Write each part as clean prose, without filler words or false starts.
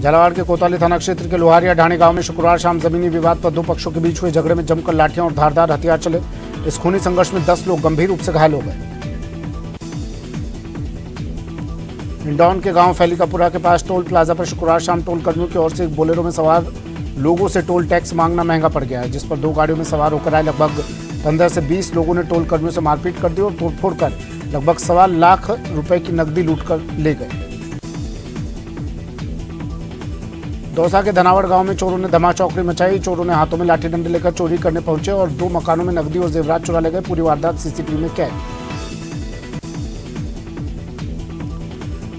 झालावाड़ के कोतवाली थाना क्षेत्र के लोहारिया ढाणी गांव में शुक्रवार शाम जमीनी विवाद पर दो पक्षों के बीच हुए झगड़े में जमकर लाठियां और धारदार हथियार चले। इस खूनी संघर्ष में 10 लोग गंभीर रूप से घायल हो गए। इंदौर के गांव फैलिकापुरा के पास टोल प्लाजा पर शुक्रवार शाम टोल कर्मियों की ओर से एक बोलेरो में सवार लोगों से टोल टैक्स मांगना महंगा पड़ गया है, जिस पर दो गाड़ियों में सवार होकर आए लगभग 15 से 20 लोगों ने टोल कर्मियों से मारपीट कर दी और तोड़फोड़ कर लगभग 1.25 लाख रुपए की नकदी लूटकर ले गए। दौसा के धनावड़ गांव में चोरों ने धमाचौकड़ी मचाई। चोरों ने हाथों में लाठी डंडे लेकर चोरी करने पहुंचे और 2 मकानों में नकदी और जेवरात चुरा ले गए। पूरी वारदात सीसीटीवी में कैद।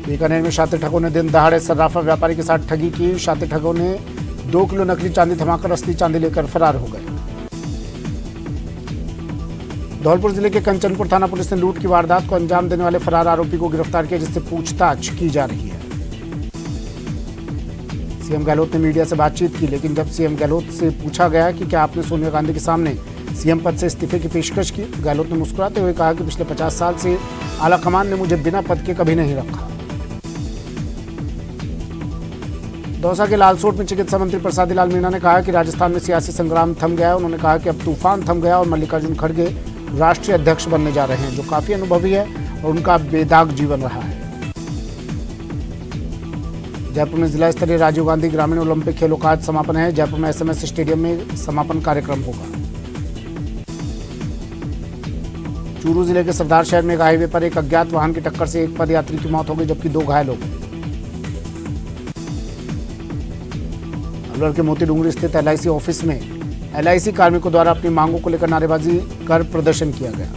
बीकानेर में शातिर ठगों ने दिन दहाड़े सर्राफा व्यापारी के साथ ठगी की। शातिर ठगों ने 2 किलो नकली चांदी थमाकर असली चांदी लेकर फरार हो गए। धौलपुर जिले के कंचनपुर थाना पुलिस ने लूट की वारदात को अंजाम देने वाले फरार आरोपी को गिरफ्तार किया, जिससे पूछताछ की जा रही है। सीएम गहलोत ने मीडिया से बातचीत की, लेकिन जब सीएम गहलोत से पूछा गया कि क्या आपने सोनिया गांधी के सामने सीएम पद से इस्तीफे की पेशकश की, गहलोत ने मुस्कुराते हुए कहा कि पिछले 50 साल से आलाकमान ने मुझे बिना पद के कभी नहीं रखा। दौसा के लालसोट में चिकित्सा मंत्री प्रसादी लाल मीणा ने कहा कि राजस्थान में सियासी संग्राम थम गया है। उन्होंने कहा कि अब तूफान थम गया और मल्लिकार्जुन खड़गे राष्ट्रीय अध्यक्ष बनने जा रहे हैं, जो काफी अनुभवी है और उनका बेदाग जीवन रहा है। जयपुर में जिला स्तरीय राजीव गांधी ग्रामीण ओलंपिक खेलों का आज समापन है। जयपुर में SMS स्टेडियम में समापन कार्यक्रम होगा। चूरू जिले के सरदार शहर में एक हाईवे पर एक अज्ञात वाहन की टक्कर से एक पदयात्री की मौत हो गई, जबकि 2 घायल हो गए। अलवर के मोती डूंगरी स्थित LIC ऑफिस में LIC कार्मिकों द्वारा अपनी मांगों को लेकर नारेबाजी कर प्रदर्शन किया गया।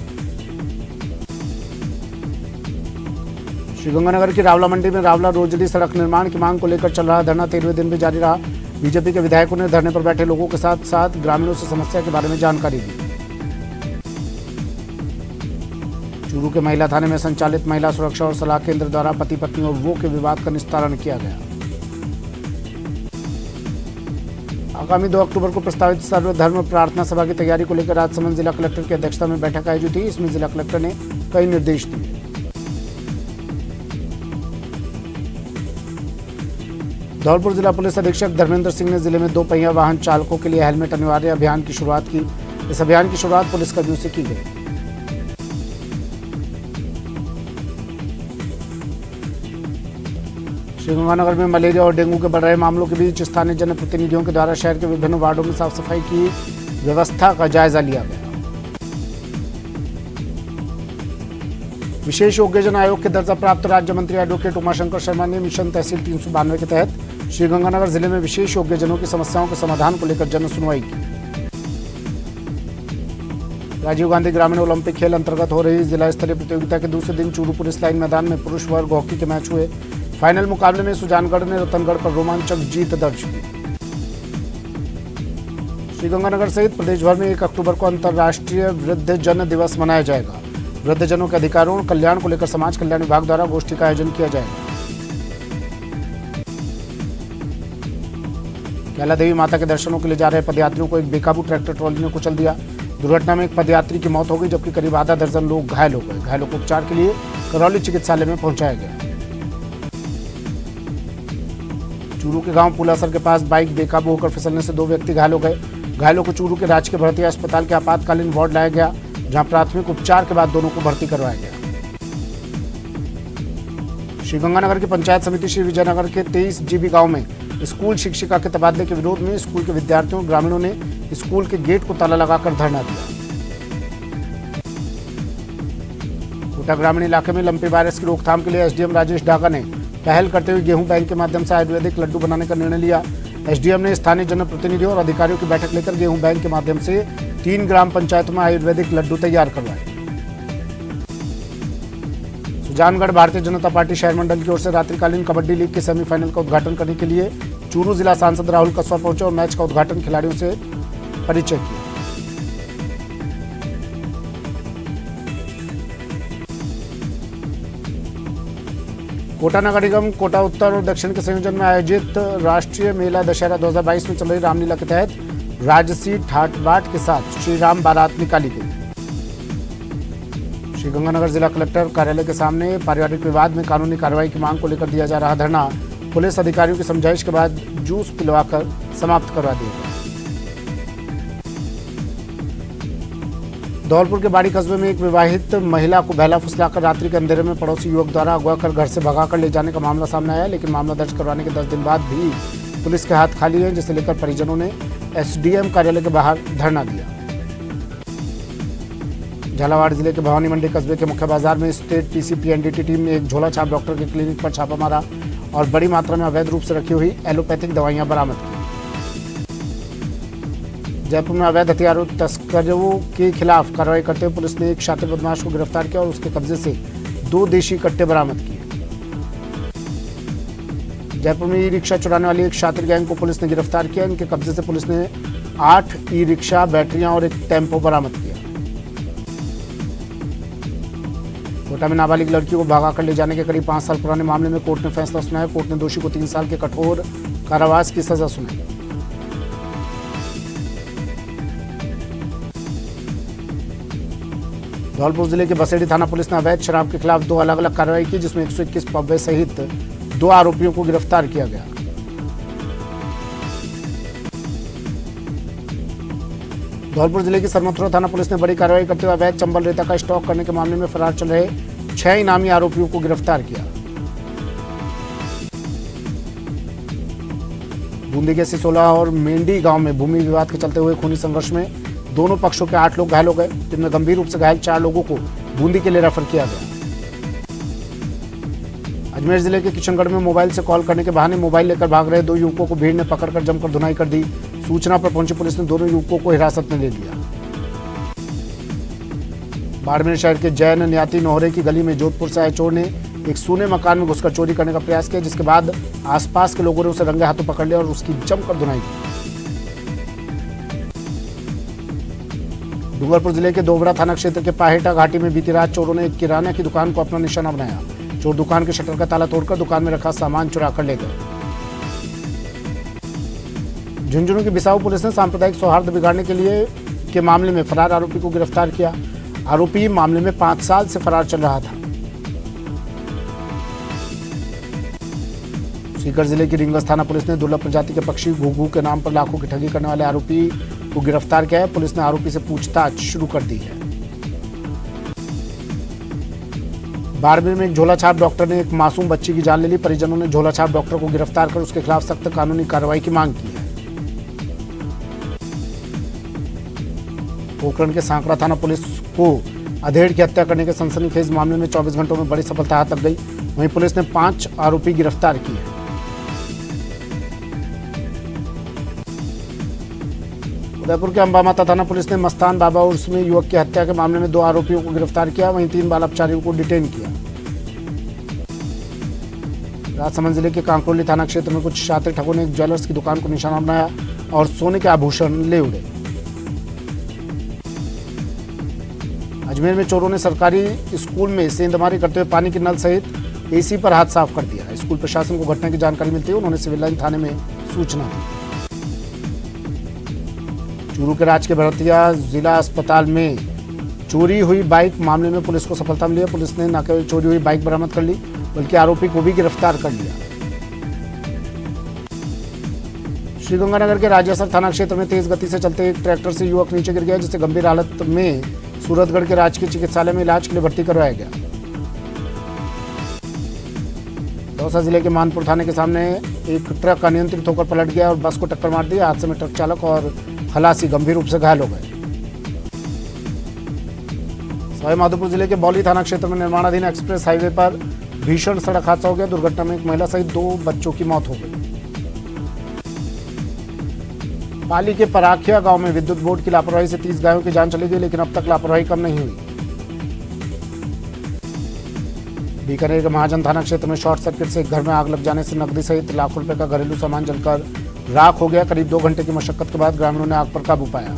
श्रीगंगानगर की रावला मंडी में रावला रोजड़ी सड़क निर्माण की मांग को लेकर चल रहा धरना 13वें दिन भी जारी रहा। बीजेपी के विधायकों ने धरने पर बैठे लोगों के साथ साथ ग्रामीणों से समस्या के बारे में जानकारी दी। चूरू के महिला थाने में संचालित महिला सुरक्षा और सलाह केंद्र द्वारा पति पत्नी और वो के विवाद का निस्तारण किया गया। आगामी 2 अक्टूबर को प्रस्तावित सर्वधर्म प्रार्थना सभा की तैयारी को लेकर राजसमंद जिला कलेक्टर की अध्यक्षता में बैठक आयोजित हुई। इसमें जिला कलेक्टर ने कई निर्देश दिए। धौलपुर जिला पुलिस अधीक्षक धर्मेंद्र सिंह ने जिले में 2 पहिया वाहन चालकों के लिए हेलमेट अनिवार्य अभियान की शुरुआत की। इस अभियान की शुरुआत पुलिसकर्मियों से की गई। श्रीगंगानगर में मलेरिया और डेंगू के बढ़ रहे मामलों के बीच स्थानीय जनप्रतिनिधियों के द्वारा शहर के विभिन्न वार्डों में साफ सफाई की व्यवस्था का जायजा लिया गया। विशेष योग्यजन आयोग के दर्जा प्राप्त राज्य मंत्री एडवोकेट उमाशंकर शर्मा ने मिशन तहसील 392 के तहत श्रीगंगानगर जिले में विशेष योग्यजनों की समस्याओं के समाधान को लेकर जन सुनवाई की। राजीव गांधी ग्रामीण ओलंपिक खेल अंतर्गत हो रही जिला स्तरीय प्रतियोगिता के दूसरे दिन चूरू पुलिस लाइन मैदान में पुरुष वर्ग हॉकी के मैच हुए। फाइनल मुकाबले में सुजानगढ़ ने रतनगढ़ पर रोमांचक जीत दर्ज की। श्रीगंगानगर सहित प्रदेश भर में 1 अक्टूबर को अंतर्राष्ट्रीय वृद्धजन दिवस मनाया जाएगा। वृद्धजनों के अधिकारों और कल्याण को लेकर समाज कल्याण विभाग द्वारा गोष्ठी का आयोजन किया जाएगा। कैला देवी माता के दर्शनों के लिए जा रहे पदयात्रियों को एक बेकाबू ट्रैक्टर ट्रॉली ने कुचल दिया। दुर्घटना में एक पदयात्री की मौत हो गई, जबकि करीब आधा दर्जन लोग घायल हो गए। घायलों को उपचार के लिए करौली चिकित्सालय में पहुंचाया गया। चूरू के गांव पुलासर के पास बाइक बेकाबू होकर फिसलने से 2 व्यक्ति घायल हो गए। घायलों को चूरू के राजकीय भर्ती अस्पताल के आपातकालीन वार्ड लाया गया, जहां प्राथमिक उपचार के बाद दोनों को भर्ती करवाया गया। श्रीगंगानगर की पंचायत समिति श्री विजयनगर के 23 GB गांव में स्कूल शिक्षिका के तबादले के विरोध में स्कूल के विद्यार्थियों और ग्रामीणों ने स्कूल के गेट को ताला लगाकर धरना दिया। कोटा ग्रामीण इलाके में लंपी वायरस की रोकथाम के लिए SDM राजेश डागा ने पहल करते हुए गेहूं बैंक के माध्यम से आयुर्वेदिक लड्डू बनाने का निर्णय लिया। SDM ने स्थानीय जनप्रतिनिधियों और अधिकारियों की बैठक लेकर गेहूं बैंक के माध्यम से 3 ग्राम पंचायतों में आयुर्वेदिक लड्डू तैयार करवाए। सुजानगढ़ भारतीय जनता पार्टी शहर मंडल की ओर से रात्रिकालीन कबड्डी लीग के सेमीफाइनल का उद्घाटन करने के लिए चूरू जिला सांसद राहुल कस्वा पहुंचे और मैच का उद्घाटन खिलाड़ियों से परिचय किया। कोटा नगर निगम कोटा उत्तर और दक्षिण के संयोजन में आयोजित राष्ट्रीय मेला दशहरा 2022 में चल रही रामलीला के तहत राजसी ठाट बाट के साथ श्री राम बारात निकाली गई। श्रीगंगानगर जिला कलेक्टर कार्यालय के सामने पारिवारिक विवाद में कानूनी कार्रवाई की मांग को लेकर दिया जा रहा धरना पुलिस अधिकारियों की समझाइश के बाद जूस पिलवाकर समाप्त करवा दिया गया। धौलपुर के बाड़ी कस्बे में एक विवाहित महिला को बहला फुसलाकर रात्रि के अंधेरे में पड़ोसी युवक द्वारा अगवा कर घर से भगाकर ले जाने का मामला सामने आया, लेकिन मामला दर्ज करवाने के 10 दिन बाद भी पुलिस के हाथ खाली हैं, जिसे लेकर परिजनों ने एसडीएम कार्यालय के बाहर धरना दिया। झालावाड़ जिले के भवानी मंडी कस्बे के मुख्य बाजार में स्टेट पीसीपीएनडीटी टीम ने एक झोला छाप डॉक्टर के क्लिनिक पर छापा मारा और बड़ी मात्रा में अवैध रूप से रखी हुई एलोपैथिक दवाइयां बरामद की। जयपुर में अवैध हथियारों तस्करों के खिलाफ कार्रवाई करते हुए पुलिस ने एक शातिर बदमाश को गिरफ्तार किया और उसके कब्जे से 2 देशी कट्टे बरामद किए। जयपुर में ई रिक्शा चुराने वाली एक शातिर गैंग को पुलिस ने गिरफ्तार किया। इनके कब्जे से पुलिस ने 8 ई रिक्शा, बैटरियां और एक टेम्पो बरामद किया। कोटा में नाबालिग लड़की को भगाकर ले जाने के करीब 5 साल पुराने मामले में कोर्ट ने फैसला सुनाया। कोर्ट ने दोषी को 3 साल के कठोर कारावास की सजा सुनाई। धौलपुर जिले के बसेड़ी थाना पुलिस ने अवैध शराब के खिलाफ 2 अलग-अलग कार्रवाई की, जिसमें 121 पब्बे सहित 2 आरोपियों को गिरफ्तार किया गया। धौलपुर जिले की सरमथुरा थाना पुलिस ने बड़ी कार्रवाई करते हुए अवैध चंबल रेता का स्टॉक करने के मामले में फरार चल रहे 6 इनामी आरोपियों को गिरफ्तार किया। बूंदी के सिसोला और मेंढी गांव में भूमि विवाद के चलते हुए खूनी संघर्ष में दोनों पक्षों के 8 लोग घायल हो गए, जिनमें गंभीर रूप से घायल 4 लोगों को बूंदी के लिए रेफर किया गया। अजमेर जिले के किशनगढ़ में मोबाइल से कॉल करने के बहाने मोबाइल लेकर भाग रहे 2 युवकों को भीड़ ने पकड़कर जमकर धुनाई कर दी। सूचना पर पहुंची पुलिस ने दोनों युवकों को हिरासत में ले लिया। बाड़मेर शहर के जैन न्याती नोहरे की गली में जोधपुर से आए चोर ने एक सूने मकान में घुसकर चोरी करने का प्रयास किया, जिसके बाद आसपास के लोगों ने उसे रंगे हाथों पकड़ लिया और उसकी जमकर धुनाई की। डूंगरपुर जिले के दोबड़ा थाना क्षेत्र के पाहेटा घाटी में बीती रात चोरों ने एक किराना की दुकान को अपना निशाना बनाया। चोर दुकान के शटर का ताला तोड़कर दुकान में रखा सामान चुरा कर ले गए। झुंझुनू की बिसाऊ पुलिस ने सांप्रदायिक सौहार्द बिगाड़ने के मामले में फरार आरोपी को गिरफ्तार किया। आरोपी मामले में 5 साल से फरार चल रहा था। सीकर जिले की रिंगस थाना पुलिस ने दुर्लभ प्रजाति के पक्षी घुघू के नाम पर लाखों की ठगी करने वाले आरोपी को गिरफ्तार किया है। पुलिस ने आरोपी से पूछताछ शुरू कर दी है। बाड़मेर में एक झोला छाप डॉक्टर ने एक मासूम बच्ची की जान ले ली। परिजनों ने झोला छाप डॉक्टर को गिरफ्तार कर उसके खिलाफ सख्त कानूनी कार्रवाई की मांग की है। पोखरण के सांकड़ा थाना पुलिस को अधेड़ की हत्या करने के सनसनीखेज मामले में 24 घंटों में बड़ी सफलता हाथ लग गई। वहीं पुलिस ने 5 आरोपी गिरफ्तार किए हैं। उदयपुर के अंबामाता थाना पुलिस ने मस्तान बाबा उर्स में युवक की हत्या के मामले में 2 आरोपियों को गिरफ्तार किया। वहीं 3 बाल अपचारियों को डिटेन किया। राजसमंद जिले के कांकरोली थाना क्षेत्र में कुछ शातिर ठगों ने एक ज्वेलर्स की दुकान को निशाना बनाया और सोने के आभूषण ले उड़े। अजमेर में चोरों ने सरकारी स्कूल में सेंधमारी करते हुए पानी के नल सहित एसी पर हाथ साफ कर दिया। स्कूल प्रशासन को घटना की जानकारी मिलती है उन्होंने सिविल लाइन थाने में सूचना दी। चूरू के राज के भरतिया जिला अस्पताल में चोरी हुई बाइक मामले में पुलिस को सफलता मिली है। पुलिस ने न केवल चोरी हुई बाइक बरामद कर ली बल्कि आरोपी को भी गिरफ्तार कर लिया। श्रीगंगानगर के राजेसर थाना क्षेत्र में तेज गति से चलते एक ट्रैक्टर से युवक नीचे गिर गया, जिसे गंभीर हालत में सूरतगढ़ के राजकीय चिकित्सालय में इलाज के लिए भर्ती करवाया गया। दौसा जिले के मानपुर थाने के सामने एक ट्रक अनियंत्रित होकर पलट गया और बस को टक्कर मार दी। हादसे में ट्रक चालक और खलासी गंभीर रूप से घायल हो गए। सवाईमाधोपुर जिले के बौली थाना क्षेत्र में निर्माणाधीन एक्सप्रेस हाईवे पर भीषण सड़क हादसा हो गया। दुर्घटना में एक महिला सहित 2 बच्चों की मौत हो गई। पाली के पराखिया गांव में विद्युत बोर्ड की लापरवाही से 30 गायों की जान चली गई, लेकिन अब तक लापरवाही कम नहीं हुई। बीकानेर के महाजन थाना क्षेत्र में शॉर्ट सर्किट से एक घर में आग लग जाने से नकदी सहित लाखों रुपए का घरेलू सामान जलकर राख हो गया। करीब 2 घंटे की मशक्कत के बाद ग्रामीणों ने आग पर काबू पाया।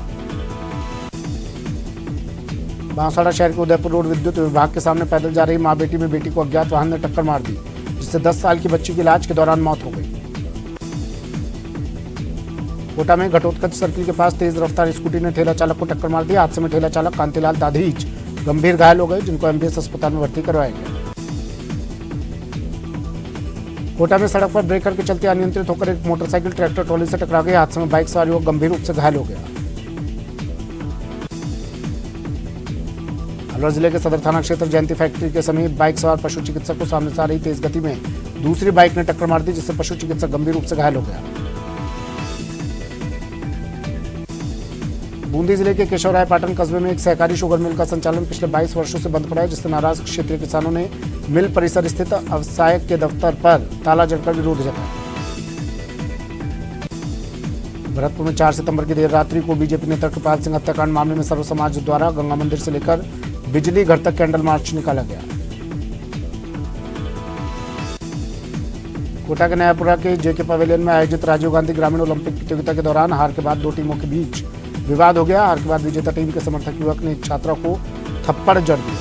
बांसवाड़ा शहर के उदयपुर रोड विद्युत विभाग के सामने पैदल जा रही मां बेटी में बेटी को अज्ञात वाहन ने टक्कर मार दी, जिससे 10 साल की बच्ची की इलाज के दौरान मौत हो गई। कोटा में घटोत्कच सर्किल के पास तेज रफ्तार स्कूटी ने ठेला चालक को टक्कर मार दी। हादसे में ठेला चालक कांतिलाल दाधीच गंभीर घायल हो गए, जिनको एमबीएस अस्पताल में भर्ती करवाया गया। कोटा में सड़क पर ब्रेकर के चलते अनियंत्रित होकर एक मोटरसाइकिल ट्रैक्टर ट्रॉली से टकरा गई। हादसे में बाइक सवार युवक गंभीर रूप से घायल हो गया। अलवर जिले के सदर थाना क्षेत्र जयंती फैक्ट्री के समीप बाइक सवार पशु चिकित्सक को सामने से आ रही तेज गति में दूसरी बाइक ने टक्कर मार दी, जिससे पशु चिकित्सक गंभीर रूप से घायल हो गया। बूंदी जिले के केशवराय पाटन कस्बे में एक सहकारी शुगर मिल का संचालन पिछले 22 वर्षों से बंद पड़ा है, जिससे नाराज क्षेत्रीय किसानों ने मिल परिसर स्थित अवसायक के दफ्तर पर ताला जड़कर विरोध जताया। भरतपुर में 4 सितंबर की देर रात्रि को बीजेपी नेता कृपाल सिंह हत्याकांड मामले में सर्व समाज द्वारा गंगा मंदिर से लेकर बिजली घर तक कैंडल मार्च निकाला गया। कोटा के नयापुरा के जेके पवेलियन में आयोजित राजीव गांधी ग्रामीण ओलंपिक प्रतियोगिता के दौरान हार के बाद दो टीमों के बीच विवाद हो गया। हार के बाद विजेता टीम के समर्थक युवक ने एक छात्रा को थप्पड़ जड़ दिया।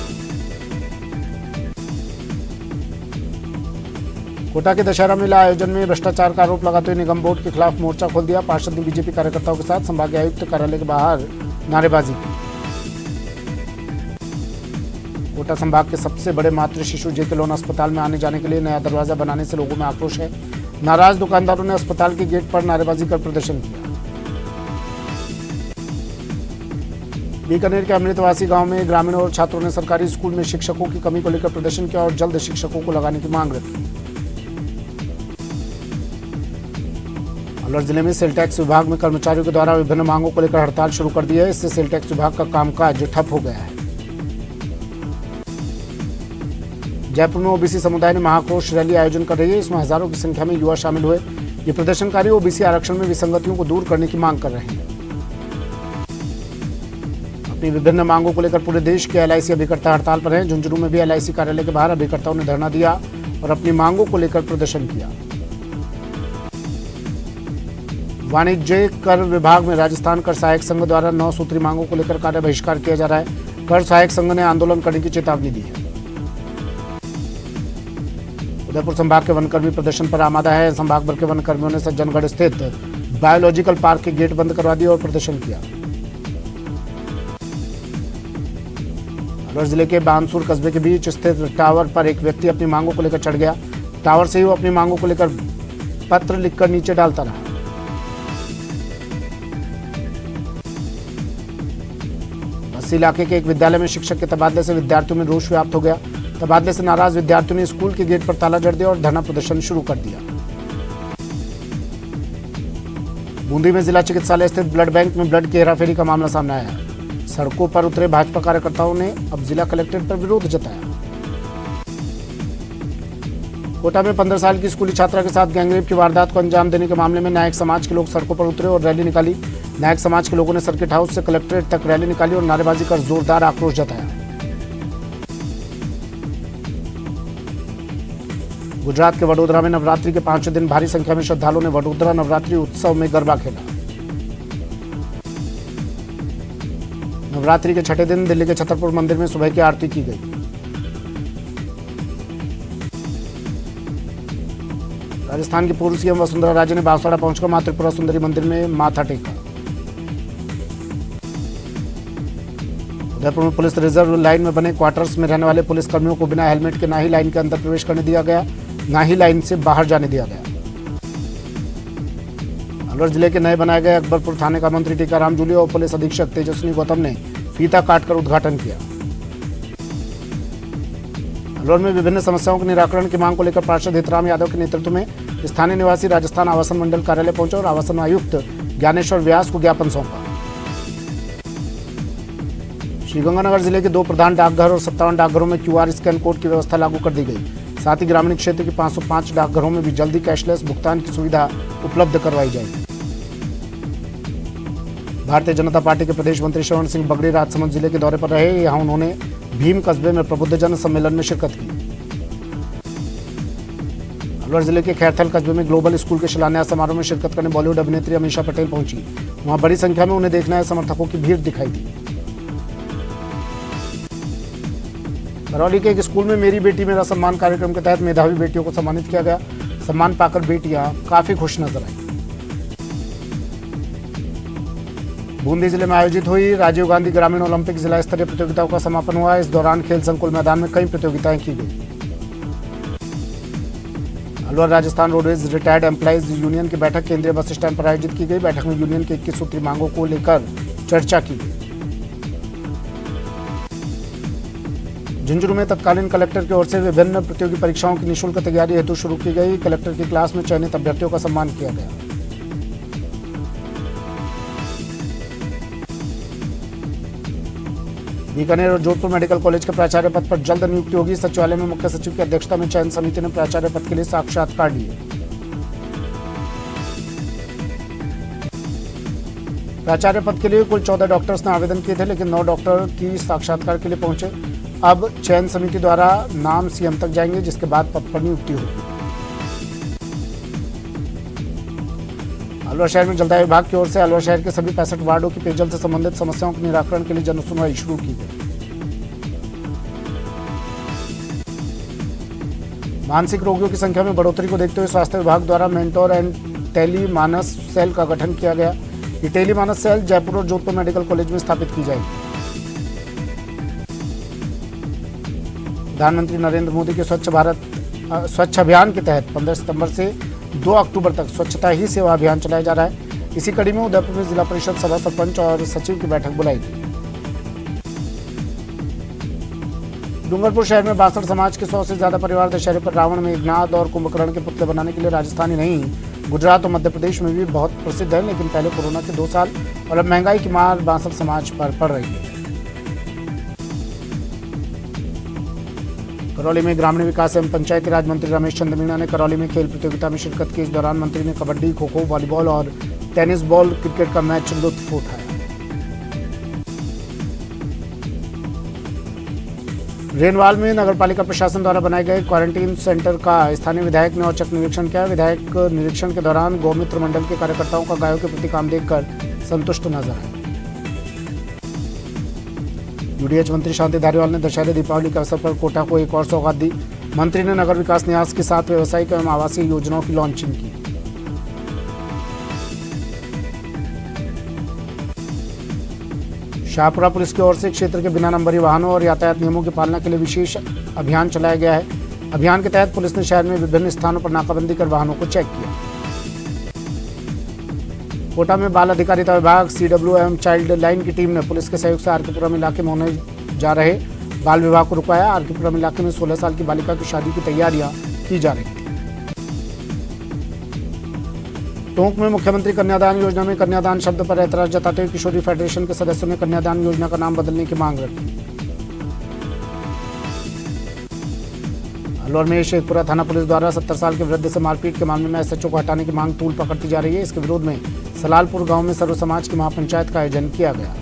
कोटा के दशहरा मेला आयोजन में भ्रष्टाचार का आरोप लगाते हुए निगम बोर्ड के खिलाफ मोर्चा खोल दिया। पार्षद ने बीजेपी कार्यकर्ताओं के साथ संभागीय आयुक्त कार्यालय के बाहर नारेबाजी की। कोटा संभाग के सबसे बड़े मातृ शिशु जेके लोन अस्पताल में आने जाने के लिए नया दरवाजा बनाने से लोगों में आक्रोश है। नाराज दुकानदारों ने अस्पताल के गेट पर नारेबाजी कर प्रदर्शन किया। बीकानेर के अमृतवासी गांव में ग्रामीणों और छात्रों ने सरकारी स्कूल में शिक्षकों की कमी को लेकर प्रदर्शन किया और जल्द शिक्षकों को लगाने की मांग रखी। अलवर जिले में सेल टैक्स विभाग में कर्मचारियों के द्वारा विभिन्न मांगों को लेकर हड़ताल शुरू कर दी है। इससे सेल टैक्स विभाग का कामकाज ठप हो गया है। जयपुर में ओबीसी समुदाय ने महाक्रोश रैली आयोजन कर रही है। इसमें हजारों की संख्या में युवा शामिल हुए। ये प्रदर्शनकारी ओबीसी आरक्षण में विसंगतियों को दूर करने की मांग कर रहे हैं। अपनी विभिन्न मांगों को लेकर पूरे देश के एलआईसी अभिकर्ता हड़ताल पर हैं। झुंझुनू में भी एलआईसी कार्यालय के बाहर अभिकर्ताओं ने धरना दिया और अपनी मांगों को लेकर प्रदर्शन किया। वाणिज्य कर विभाग में राजस्थान कर सहायक संघ द्वारा 9 सूत्री मांगों को लेकर कार्य बहिष्कार किया जा रहा है। कर सहायक संघ ने आंदोलन करने की चेतावनी दी है। उदयपुर संभाग के वनकर्मी प्रदर्शन पर आमादा है। संभाग भर के वनकर्मियों ने सज्जनगढ़ स्थित बायोलॉजिकल पार्क के गेट बंद करवा दिए और प्रदर्शन किया। अलवर जिले के बानसूर कस्बे के बीच स्थित टावर पर एक व्यक्ति अपनी मांगों को लेकर चढ़ गया। टावर से ही वो अपनी मांगों को लेकर पत्र लिखकर नीचे डालता रहा। बस्सी इलाके के एक विद्यालय में शिक्षक के तबादले से विद्यार्थियों में रोष व्याप्त हो गया। तबादले से नाराज विद्यार्थियों ने स्कूल के गेट पर ताला जड़ दिया और धरना प्रदर्शन शुरू कर दिया। बूंदी में जिला चिकित्सालय स्थित ब्लड बैंक में ब्लड की हेराफेरी का मामला सामने आया है। सड़कों पर उतरे भाजपा कार्यकर्ताओं ने अब जिला कलेक्ट्रेट पर विरोध जताया। कोटा में 15 साल की स्कूली छात्रा के साथ गैंगरेप की वारदात को अंजाम देने के मामले में नायक समाज के लोग सड़कों पर उतरे और रैली निकाली। नायक समाज के लोगों ने सर्किट हाउस से कलेक्ट्रेट तक रैली निकाली और नारेबाजी कर जोरदार आक्रोश जताया। गुजरात के वडोदरा में नवरात्रि के 5वें दिन भारी संख्या में श्रद्धालुओं ने वडोदरा नवरात्रि उत्सव में गरबा खेला। नवरात्रि के 6ठे दिन दिल्ली के छतरपुर मंदिर में सुबह की आरती की गई। राजस्थान की पूर्व सीएम वसुंधरा राजे ने बांसवाड़ा पहुंचकर मां त्रिपुरा सुंदरी मंदिर में माथा टेका। उदयपुर में पुलिस रिजर्व लाइन में बने क्वार्टर्स में रहने वाले पुलिस कर्मियों को बिना हेलमेट के ना ही लाइन के अंदर प्रवेश करने दिया गया, ना ही लाइन से बाहर जाने दिया गया। अलवर जिले के नए बनाए गए अकबरपुर थाने का मंत्री टीकाराम जूली और पुलिस अधीक्षक तेजस्विनी गौतम ने फीता काटकर उद्घाटन किया। अलवर में विभिन्न समस्याओं के निराकरण की मांग को लेकर पार्षद हितराम यादव के नेतृत्व में स्थानीय निवासी राजस्थान आवासन मंडल कार्यालय पहुंचे और आवासन आयुक्त ज्ञानेश्वर व्यास को ज्ञापन सौंपा। श्रीगंगानगर जिले के 2 प्रधान डाकघर और 57 डाकघरों में क्यूआर स्कैन कोड की व्यवस्था लागू कर दी गई। साथ ही ग्रामीण क्षेत्र के 505 डाकघरों में भी जल्दी कैशलेस भुगतान की सुविधा उपलब्ध करवाई जाएगी। भारतीय जनता पार्टी के प्रदेश मंत्री श्रवण सिंह बगड़ी राजसमंद जिले के दौरे पर रहे। यहां उन्होंने भीम कस्बे में प्रबुद्धजन सम्मेलन में शिरकत की। अलवर जिले के खैरथल कस्बे में ग्लोबल स्कूल के शिलान्यास समारोह में शिरकत करने बॉलीवुड अभिनेत्री अमीषा पटेल पहुंची। वहां बड़ी संख्या में उन्हें देखने आए समर्थकों की भीड़ दिखाई दी। करौली के एक स्कूल में मेरी बेटी मेरा सम्मान कार्यक्रम के तहत मेधावी बेटियों को सम्मानित किया गया। सम्मान पाकर बेटियां काफी खुश नजर आई। बूंदी जिले में आयोजित हुई राजीव गांधी ग्रामीण ओलंपिक जिला स्तरीय प्रतियोगिताओं का समापन हुआ। इस दौरान खेल संकुल मैदान में कई प्रतियोगिताएं की गई। Alwar Rajasthan roadways retired employees union की बैठक केंद्रीय बस स्टैंड पर आयोजित की गई। बैठक में यूनियन की 21 सूत्री मांगों को लेकर चर्चा की गई। झुंझुनू में तत्कालीन कलेक्टर की ओर से विभिन्न प्रतियोगी परीक्षाओं की निःशुल्क तैयारी हेतु शुरू की गई। कलेक्टर की क्लास में चयनित अभ्यर्थियों का सम्मान किया गया। बीकानेर और जोधपुर मेडिकल कॉलेज के प्राचार्य पद पर जल्द नियुक्ति होगी। सचिवालय में मुख्य सचिव की अध्यक्षता में चयन समिति ने प्राचार्य पद के लिए साक्षात्कार लिए। प्राचार्य पद के लिए कुल 14 डॉक्टर्स ने आवेदन किए थे, लेकिन 9 डॉक्टर की साक्षात्कार के लिए पहुंचे। अब चयन समिति द्वारा नाम सीएम तक जाएंगे, जिसके बाद पद पर नियुक्ति होगी। अलवर शहर में जलदाय विभाग की ओर से अलवर शहर के सभी 65 वार्डों की पेयजल से संबंधित समस्याओं के निराकरण के लिए जन सुनवाई शुरू की गई। मानसिक रोगियों की संख्या में बढ़ोतरी को देखते हुए स्वास्थ्य विभाग द्वारा mentor and tele Manas cell का गठन किया गया। ये टेली मानस सेल जयपुर और जोधपुर मेडिकल कॉलेज में स्थापित की जाएगी। प्रधानमंत्री नरेंद्र मोदी के स्वच्छ अभियान के तहत 15 सितंबर से 2 अक्टूबर तक स्वच्छता ही सेवा अभियान चलाया जा रहा है। इसी कड़ी में उदयपुर में जिला परिषद सभा सरपंच और सचिव की बैठक बुलाई गई। डूंगरपुर शहर में बासठ समाज के 100 से ज्यादा परिवार दशहरे पर रावण, मेघनाद और कुंभकर्ण के पुतले बनाने के लिए राजस्थान ही नहीं, गुजरात और मध्य प्रदेश में भी बहुत प्रसिद्ध है। लेकिन पहले कोरोना के 2 साल और अब महंगाई की मार बासठ समाज पर पड़ रही है। करौली में ग्रामीण विकास एवं पंचायती राज मंत्री रमेश चंद्र मीणा ने करौली में खेल प्रतियोगिता में शिरकत की। इस दौरान मंत्री ने कबड्डी, खो खो, वॉलीबॉल और टेनिस बॉल क्रिकेट का मैच लुत्फ उठाया। रेनवाल में नगरपालिका प्रशासन द्वारा बनाए गए क्वारंटीन सेंटर का स्थानीय विधायक ने औचक निरीक्षण किया। विधायक निरीक्षण के दौरान गौमित्र मंडल के कार्यकर्ताओं का गायों के प्रति काम देखकर संतुष्ट नजर आए। यूडीएच मंत्री शांति धारीवाल ने दशहरे दीपावली के अवसर पर कोटा को एक और सौगात दी। मंत्री ने नगर विकास न्यास के साथ व्यावसायिक एवं आवासीय योजनाओं की लॉन्चिंग की। शाहपुरा पुलिस की ओर से क्षेत्र के बिना नंबरी वाहनों और यातायात नियमों की पालना के लिए विशेष अभियान चलाया गया है। अभियान के तहत पुलिस ने शहर में विभिन्न स्थानों पर नाकाबंदी कर वाहनों को चेक किया। कोटा में बाल अधिकारिता विभाग, सीडब्ल्यू एवं चाइल्ड लाइन की टीम ने पुलिस के सहयोग से आरकेपुरम इलाके में होने जा रहे बाल विवाह को रुकवाया। आरकेपुरम इलाके में 16 साल की बालिका की शादी की तैयारियां की जा रही थी। टोंक में मुख्यमंत्री कन्यादान योजना में कन्यादान शब्द पर ऐतराज जताते हुए किशोरी फेडरेशन के सदस्यों ने कन्यादान योजना का नाम बदलने की मांग रखी। अलवर में शेखपुरा थाना पुलिस द्वारा 70 साल के वृद्ध से मारपीट के मामले में एसएचओ को हटाने की मांग तूल पकड़ती जा रही है। इसके विरोध में सलालपुर गांव में सर्व समाज की महापंचायत का आयोजन किया गया।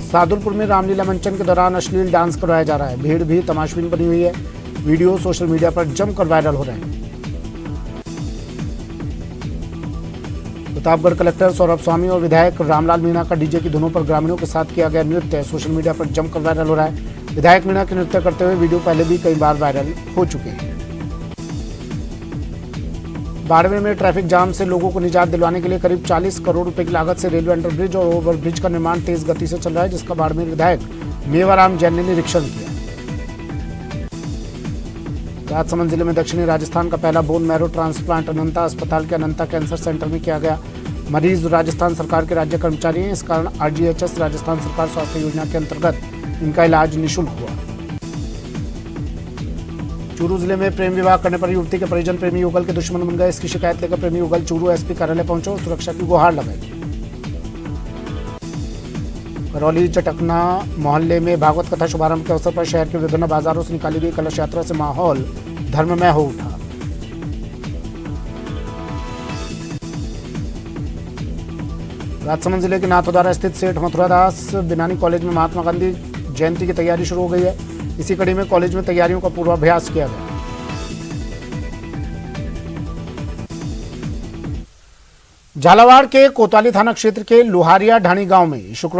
सादुलपुर में रामलीला मंचन के दौरान अश्लील डांस करवाया जा रहा है। भीड़ भी तमाशबीन बनी हुई है। वीडियो सोशल मीडिया पर जमकर वायरल हो रहे हैं। प्रतापगढ़ कलेक्टर सौरभ स्वामी और विधायक रामलाल मीणा का डीजे की धुनों पर ग्रामीणों के साथ किया गया नृत्य सोशल मीडिया पर जमकर वायरल हो रहा है। विधायक मीणा के नृत्य करते हुए वीडियो पहले भी कई बार वायरल हो चुके हैं। बाड़मेर में ट्रैफिक जाम से लोगों को निजात दिलवाने के लिए करीब 40 करोड़ रुपए की लागत से रेलवे अंडरब्रिज और ओवरब्रिज का निर्माण तेज गति से चल रहा है, जिसका बाड़मेर विधायक मेवाराम जैन ने निरीक्षण किया। राजसमंद जिले में दक्षिणी राजस्थान का पहला बोन मैरो ट्रांसप्लांट अनंता अस्पताल के अनंता कैंसर सेंटर में किया गया। मरीज राजस्थान सरकार के राज्य कर्मचारी हैं। इस कारण आरजीएचएस राजस्थान सरकार स्वास्थ्य योजना के अंतर्गत इनका इलाज निःशुल्क हुआ। चूरू जिले में प्रेम विवाह करने पर युवती के परिजन प्रेमी युगल के दुश्मन बन गए। इसकी शिकायत लेकर प्रेमी युगल चूरू एसपी कार्यालय पहुंचे और सुरक्षा की गुहार लगाई। करौली चटकना मोहल्ले में भागवत कथा शुभारंभ के अवसर पर शहर के विभिन्न बाजारों से निकाली गई कलश यात्रा से माहौल धर्ममय हो उठा। राजसमंद जिले के नाथद्वारा स्थित सेठ मथुरादास बिनानी कॉलेज में महात्मा गांधी जयंती की तैयारी शुरू हो गई है। इसी कड़ी में कॉलेज में तैयारियों का पूर्वाभ्यास किया गया। झालावाड़ के कोतवाली थाना क्षेत्र के लोहारिया ढाणी गांव में शुक्रवार